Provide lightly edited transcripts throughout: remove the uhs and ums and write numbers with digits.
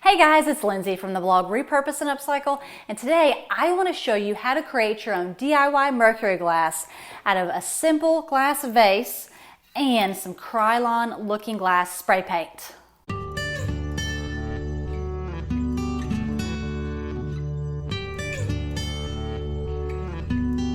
Hey guys, it's Lindsay from the blog Repurpose and Upcycle, and today I want to show you how to create your own DIY mercury glass out of a simple glass vase and some Krylon looking glass spray paint.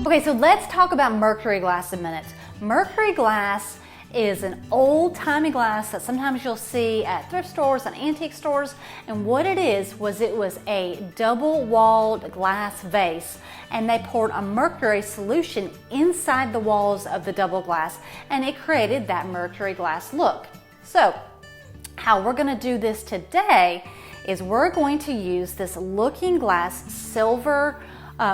Okay, so let's talk about mercury glass a minute. Mercury glass is an old-timey glass that sometimes you'll see at thrift stores and antique stores, and what it was a double-walled glass vase, and they poured a mercury solution inside the walls of the double glass, and it created that mercury glass look. So how we're going to do this today is we're going to use this looking glass silver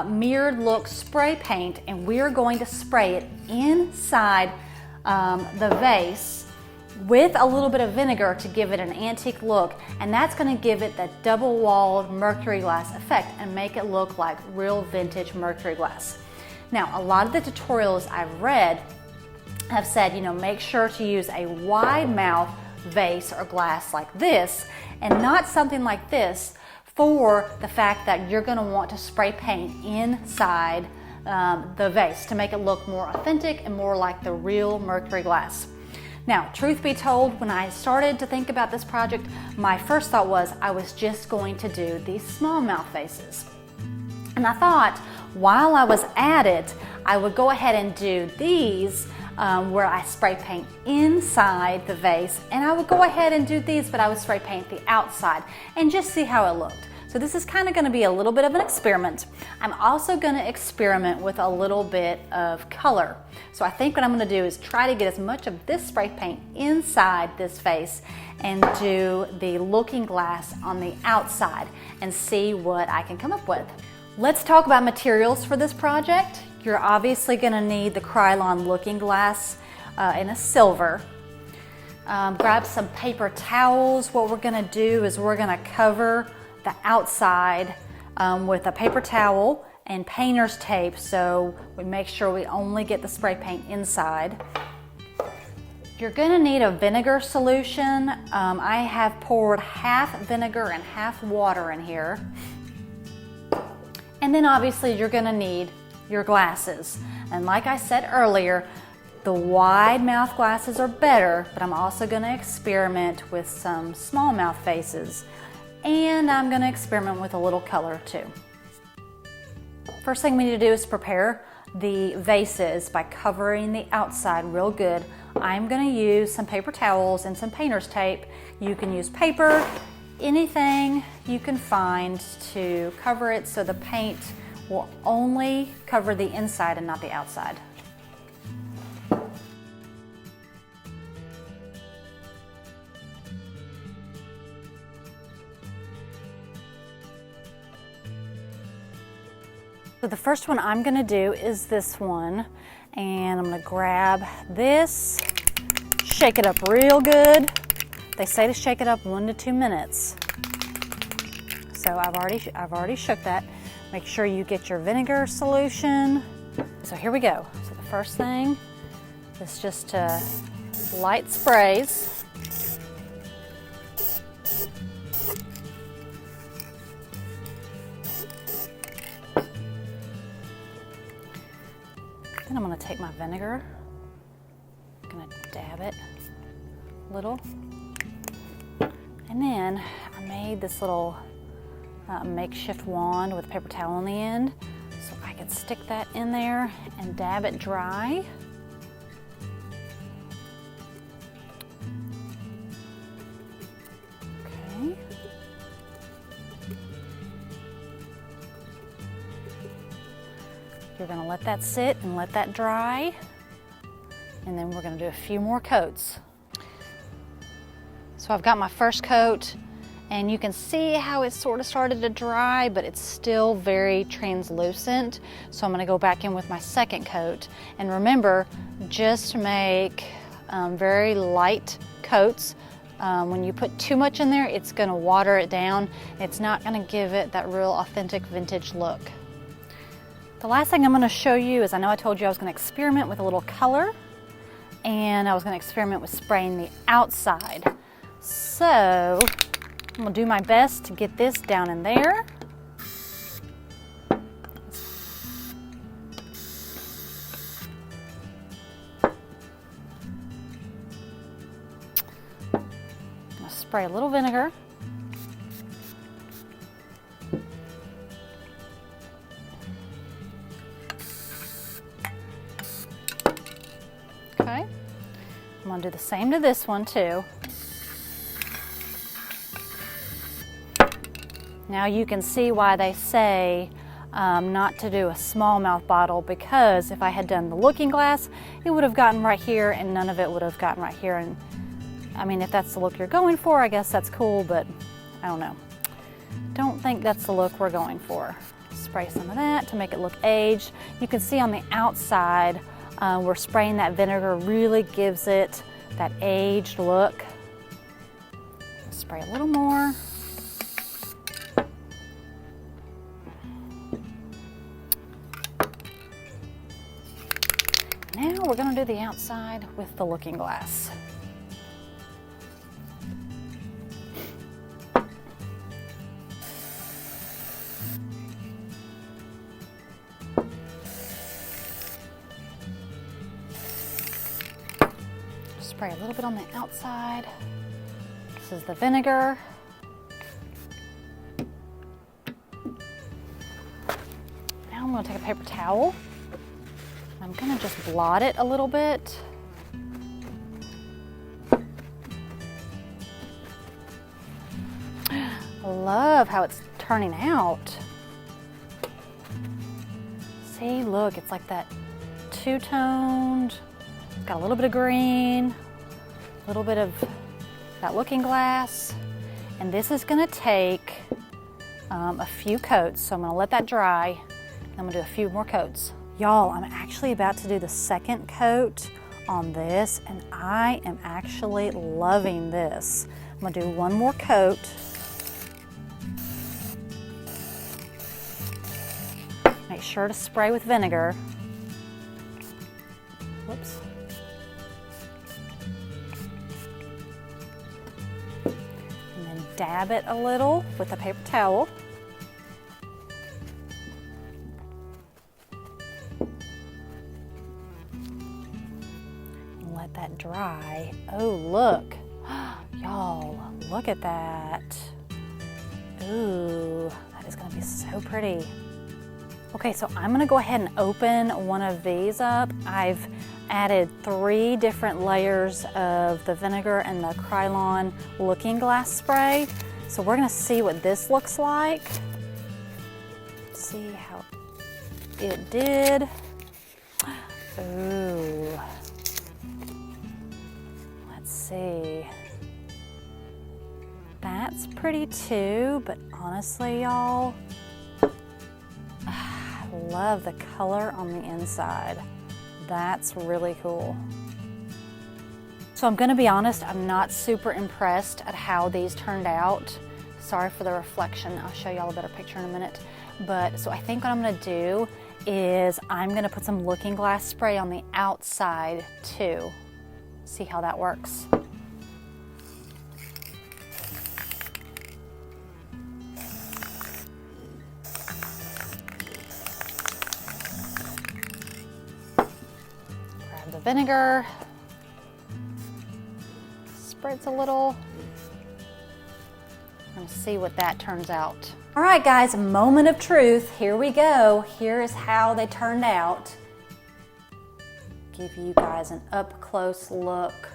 mirrored look spray paint, and we're going to spray it inside the vase with a little bit of vinegar to give it an antique look, and that's going to give it that double-walled mercury glass effect and make it look like real vintage mercury glass. Now, a lot of the tutorials I've read have said, make sure to use a wide mouth vase or glass like this and not something like this, for the fact that you're going to want to spray paint inside the vase to make it look more authentic and more like the real mercury glass. Now, truth be told, when I started to think about this project, my first thought was I was just going to do these small mouth vases. And I thought while I was at it, I would go ahead and do these where I spray paint inside the vase, and I would go ahead and do these, but I would spray paint the outside and just see how it looked. So this is kind of going to be a little bit of an experiment. I'm also going to experiment with a little bit of color. So I think what I'm going to do is try to get as much of this spray paint inside this vase and do the looking glass on the outside and see what I can come up with. Let's talk about materials for this project. You're obviously going to need the Krylon looking glass in a silver. Grab some paper towels. What we're going to do is we're going to cover the outside with a paper towel and painter's tape, so we make sure we only get the spray paint inside. You're going to need a vinegar solution. I have poured half vinegar and half water in here. And then obviously you're going to need your glasses. And like I said earlier, the wide mouth glasses are better, but I'm also going to experiment with some small mouth vases. And I'm going to experiment with a little color too. First thing we need to do is prepare the vases by covering the outside real good. I'm going to use some paper towels and some painter's tape. You can use paper, anything you can find to cover it so the paint will only cover the inside and not the outside. So the first one I'm going to do is this one, and I'm going to grab this, shake it up real good. They say to shake it up 1 to 2 minutes. So I've already shook that. Make sure you get your vinegar solution. So here we go. So the first thing is just to light sprays. Then I'm going to take my vinegar, I'm going to dab it a little, and then I made this little makeshift wand with a paper towel on the end, so I can stick that in there and dab it dry. Okay. You're going to let that sit and let that dry, and then we're going to do a few more coats. So I've got my first coat, and you can see how it sort of started to dry, but it's still very translucent. So I'm going to go back in with my second coat, and remember, just make very light coats. When you put too much in there, it's going to water it down. It's not going to give it that real authentic vintage look. The last thing I'm going to show you is, I know I told you I was going to experiment with a little color, and I was going to experiment with spraying the outside. So I'm gonna do my best to get this down in there. I'm gonna spray a little vinegar. Okay, I'm gonna do the same to this one too. Now you can see why they say not to do a smallmouth bottle, because if I had done the looking glass, it would have gotten right here and none of it would have gotten right here. And I mean, if that's the look you're going for, I guess that's cool, but I don't know. Don't think that's the look we're going for. Spray some of that to make it look aged. You can see on the outside, we're spraying that vinegar, really gives it that aged look. Spray a little more. Now we're going to do the outside with the looking glass. Spray a little bit on the outside. This is the vinegar. Now I'm going to take a paper towel. I'm gonna just blot it a little bit. I love how it's turning out. See, look, it's like that two-toned, got a little bit of green, a little bit of that looking glass. And this is gonna take a few coats, so I'm gonna let that dry. I'm gonna do a few more coats. Y'all, I'm actually about to do the second coat on this, and I am actually loving this. I'm gonna do one more coat. Make sure to spray with vinegar. Whoops. And then dab it a little with a paper towel. Let that dry. Oh, look. Y'all, look at that. Ooh, that is gonna be so pretty. Okay, so I'm gonna go ahead and open one of these up. I've added 3 different layers of the vinegar and the Krylon looking glass spray. So we're gonna see what this looks like. See how it did. Ooh. Let's see. That's pretty too, but honestly, y'all, I love the color on the inside. That's really cool. So I'm gonna be honest, I'm not super impressed at how these turned out. Sorry for the reflection. I'll show y'all a better picture in a minute. But so I think what I'm gonna do is I'm gonna put some looking glass spray on the outside too. See how that works. Grab the vinegar, spritz a little. I'm gonna see what that turns out. All right, guys, moment of truth. Here we go. Here is how they turned out. Give you guys an up close look.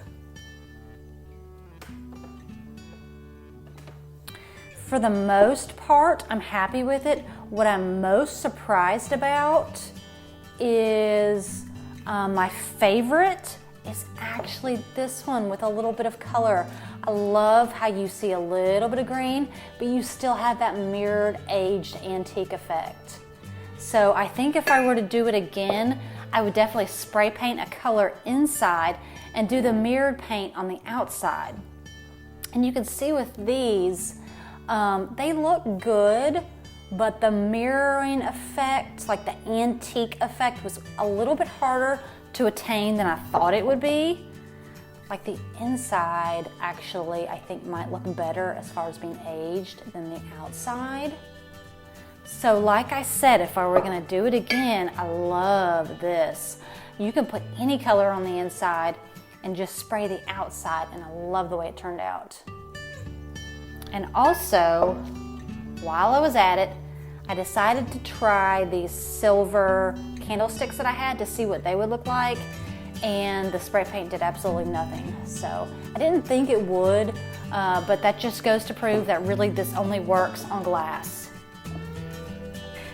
For the most part, I'm happy with it. What I'm most surprised about is my favorite is actually this one with a little bit of color. I love how you see a little bit of green, but you still have that mirrored aged antique effect. So I think if I were to do it again, I would definitely spray paint a color inside and do the mirrored paint on the outside. And you can see with these, they look good, but the mirroring effect, like the antique effect, was a little bit harder to attain than I thought it would be. like the inside actually I think might look better as far as being aged than the outside. So like I said, if I were gonna do it again, I love this. You can put any color on the inside and just spray the outside, and I love the way it turned out. And also, while I was at it, I decided to try these silver candlesticks that I had to see what they would look like, and the spray paint did absolutely nothing. So I didn't think it would, but that just goes to prove that really this only works on glass.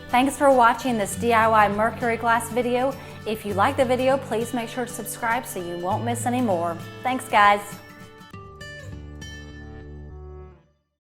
Thanks for watching this DIY Mercury glass video. If you like the video, please make sure to subscribe so you won't miss any more. Thanks, guys.